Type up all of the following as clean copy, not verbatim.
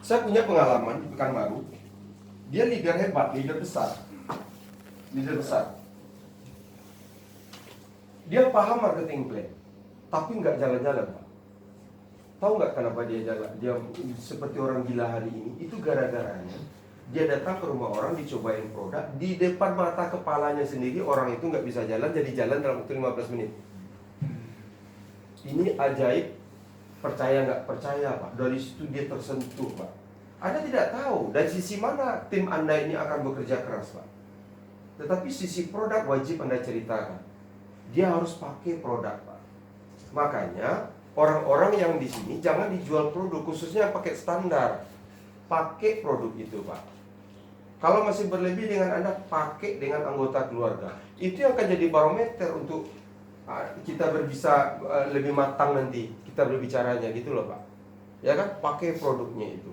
Saya punya pengalaman di Pekanbaru. Dia leader hebat, leader besar. Dia paham marketing plan, tapi nggak jalan-jalan, Pak. Tahu nggak kenapa dia jalan? Dia seperti orang gila hari ini. Itu gara-garanya dia datang ke rumah orang, dicobain produk di depan mata kepalanya sendiri. Orang itu nggak bisa jalan, jadi jalan dalam waktu 15 menit. Ini ajaib. Percaya nggak percaya, Pak? Dari situ dia tersentuh, Pak. Anda tidak tahu dari sisi mana tim Anda ini akan bekerja keras, Pak. Tetapi sisi produk wajib Anda ceritakan. Dia harus pakai produk, Pak. Makanya orang-orang yang di sini jangan dijual produk, khususnya yang pakai standar. Pakai produk itu, Pak. Kalau masih berlebih dengan Anda, pakai dengan anggota keluarga. Itu yang akan jadi barometer untuk kita bisa lebih matang nanti kita berbicaranya, gitu loh, Pak. Ya kan, pakai produknya itu.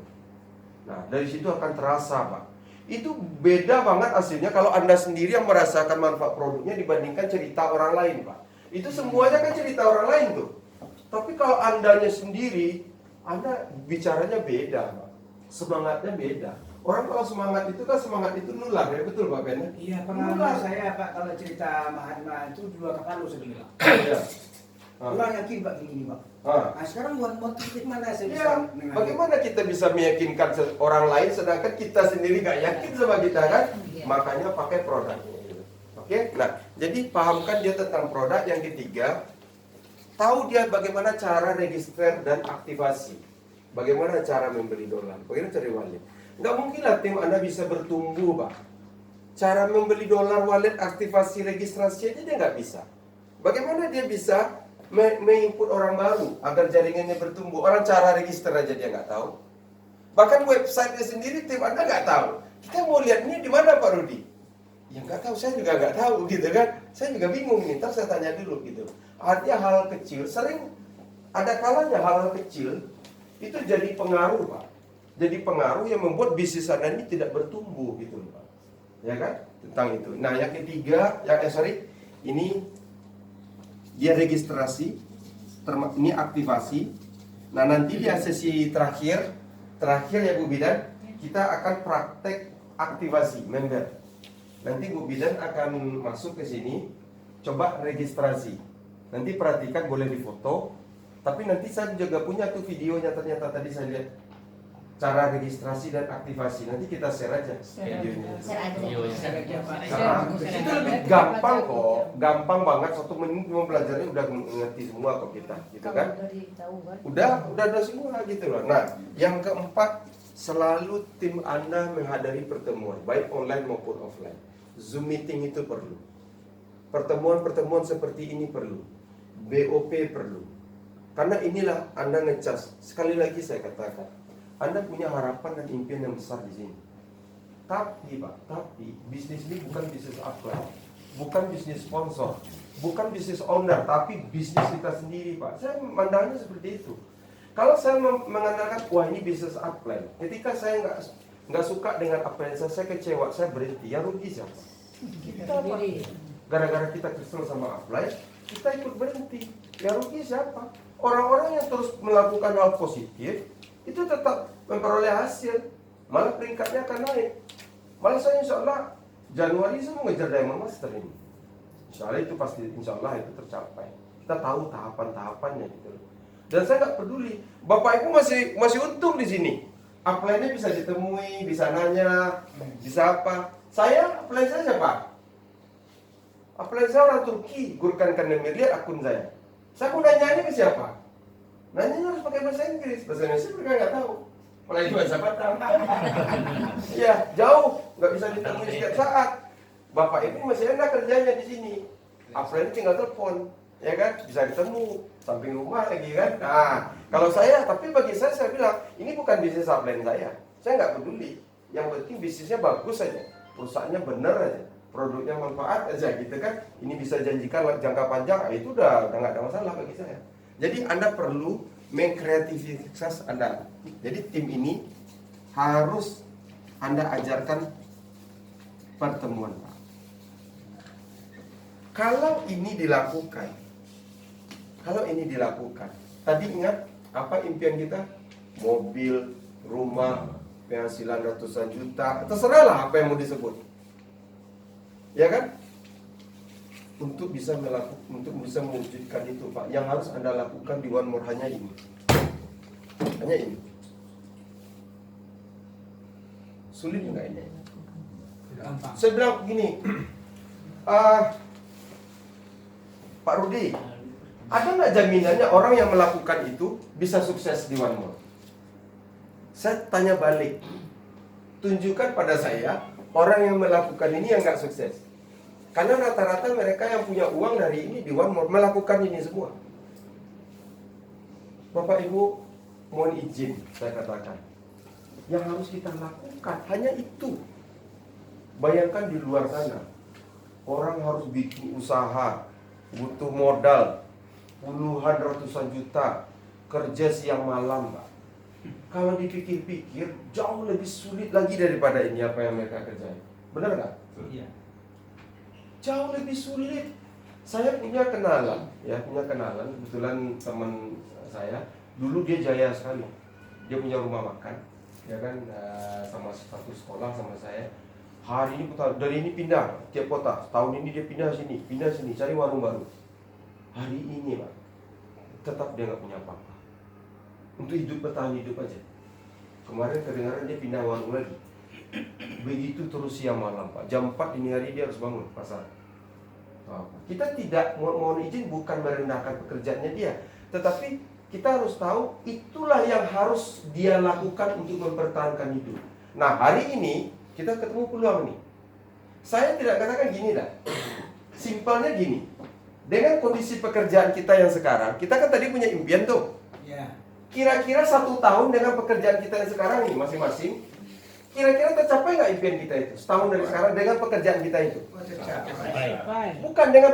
Nah, dari situ akan terasa, Pak. Itu beda banget hasilnya kalau Anda sendiri yang merasakan manfaat produknya dibandingkan cerita orang lain, Pak. Itu semuanya kan cerita orang lain tuh. Tapi kalau Andanya sendiri, Anda bicaranya beda, Pak. Semangatnya beda. Orang kalau semangat itu kan semangat itu nular, ya betul, Pak Ben? Iya, pengalaman saya, Pak, kalau cerita Mahatma itu 2 kepala saya bilang. Iya. Kurang yakin, Pak, gini, Pak. Nah, sekarang buat motif mana saya bisa mengambil? Bagaimana kita bisa meyakinkan orang lain sedangkan kita sendiri gak yakin sama kita, kan? Makanya pakai produknya. Oke? Nah, jadi pahamkan dia tentang produk. Yang ketiga, tahu dia bagaimana cara register dan aktivasi. Bagaimana cara membeli dolar. Bagaimana cara wallet. Nggak mungkin lah tim Anda bisa bertumbuh, Pak. Cara membeli dolar, wallet, aktivasi, registrasi aja dia nggak bisa. Bagaimana dia bisa menginput orang baru agar jaringannya bertumbuh? Orang cara register aja dia nggak tahu. Bahkan websitenya sendiri tim Anda nggak tahu. Kita mau lihat ini di mana, Pak Rudi? Ya nggak tahu, saya juga nggak tahu, gitu kan? Saya juga bingung nih, ntar saya tanya dulu, gitu. Artinya hal kecil, sering ada kalanya hal kecil itu jadi pengaruh, Pak. Jadi pengaruh yang membuat bisnis Anda ini tidak bertumbuh, gitu, Pak. Ya kan? Tentang itu. Nah, yang ketiga, ini dia registrasi, ini aktivasi. Nah, nanti di sesi terakhir ya Bu Bidan, kita akan praktek aktivasi member. Nanti Bu Bidan akan masuk ke sini, coba registrasi. Nanti perhatikan, boleh difoto. Tapi nanti saya juga punya tuh videonya, ternyata tadi saya lihat cara registrasi dan aktivasi. Nanti kita share aja videonya. Itu lebih gampang kok, gampang banget. 1 menit cuma belajarnya udah ngerti semua kok kita, gitu kan? Udah ada semua, gitu loh. Nah, yang keempat, selalu tim Anda menghadiri pertemuan, baik online maupun offline. Zoom meeting itu perlu. Pertemuan-pertemuan seperti ini perlu. BOP perlu. Karena inilah Anda ngecas. Sekali lagi saya katakan, Anda punya harapan dan impian yang besar di sini. Tapi bisnis ini bukan bisnis upline, bukan bisnis sponsor, bukan bisnis owner, tapi bisnis kita sendiri, Pak. Saya memandangnya seperti itu. Kalau saya mengandalkan, wah ini bisnis upline, ketika saya nggak suka dengan upline saya kecewa, saya berhenti, ya rugi siapa? Kita, Pak. Gara-gara kita kesel sama upline, kita ikut berhenti, ya rugi siapa? Orang-orang yang terus melakukan hal positif itu tetap memperoleh hasil, malah peringkatnya akan naik. Malah saya insya Allah Januari saya mau ngejar Diamond Master ini. Insya Allah itu pasti, insya Allah itu tercapai. Kita tahu tahapan-tahapannya gitu. Dan saya nggak peduli. Bapak Ibu masih untung di sini. Upline-nya bisa ditemui, bisa nanya, bisa apa. Saya upline saya siapa? Upline saya orang Turki, Gurkan Kandemir, lihat akun saya. Saya mau nanya ini ke siapa? Nanyanya harus pakai bahasa Inggris. Bahasa Indonesia mereka nggak tahu. Apalagi bahasa Batam. Ya, jauh. Nggak bisa ditemui setiap saat. Bapak Ibu masih enak kerjanya di sini. Upline tinggal telepon. Ya kan? Bisa ketemu. Samping rumah lagi kan? Nah, kalau saya, tapi bagi saya bilang, ini bukan bisnis upline saya. Saya nggak peduli. Yang penting bisnisnya bagus saja. Perusahaannya benar aja. Produknya manfaat aja gitu kan. Ini bisa janjikan jangka panjang, itu udah nggak ada masalah bagi saya. Jadi Anda perlu mengkreativitas Anda. Jadi tim ini harus Anda ajarkan pertemuan, Pak. Kalau ini dilakukan, tadi ingat apa impian kita? mobil, rumah, penghasilan ratusan juta, terserahlah apa yang mau disebut. Ya kan? Untuk bisa mewujudkan itu, Pak, yang harus Anda lakukan di One More hanya ini. Hanya ini. Sulit enggak ini? Saya bilang begini, Pak Rudi, ada nggak jaminannya orang yang melakukan itu bisa sukses di One More? Saya tanya balik, tunjukkan pada saya orang yang melakukan ini yang nggak sukses. Karena rata-rata mereka yang punya uang dari ini di One More melakukan ini semua. Bapak Ibu, mohon izin saya katakan, yang harus kita lakukan hanya itu. Bayangkan di luar sana, orang harus bikin usaha, butuh modal, puluhan ratusan juta, kerja siang malam, Pak. Kalau dipikir-pikir, jauh lebih sulit lagi daripada ini apa yang mereka kerjain. Benar nggak? Iya. Jauh lebih sulit. Saya punya kenalan, kebetulan teman saya, dulu dia jaya sekali. Dia punya rumah makan, ya kan, sama satu sekolah sama saya. Hari ini dari ini pindah tiap kota. Tahun ini dia pindah sini, cari warung baru. Hari ini, Pak, tetap dia nggak punya apa-apa. Untuk bertahan hidup aja. Kemarin kedengaran dia pindah warung lagi. Begitu terus siang malam, Pak. Jam 4 dini hari dia harus bangun pasar. Kita tidak, mohon izin, bukan merendahkan pekerjaannya dia, tetapi kita harus tahu itulah yang harus dia lakukan untuk mempertahankan hidup. Nah, hari ini kita ketemu peluang nih. Saya tidak katakan gini dah. Simpelnya gini. Dengan kondisi pekerjaan kita yang sekarang, kita kan tadi punya impian tuh. Iya. Kira-kira 1 tahun dengan pekerjaan kita yang sekarang ini masing-masing, kira-kira tercapai nggak impian kita itu? Setahun dari sekarang dengan pekerjaan kita itu? Oh, tercapai. Bukan dengan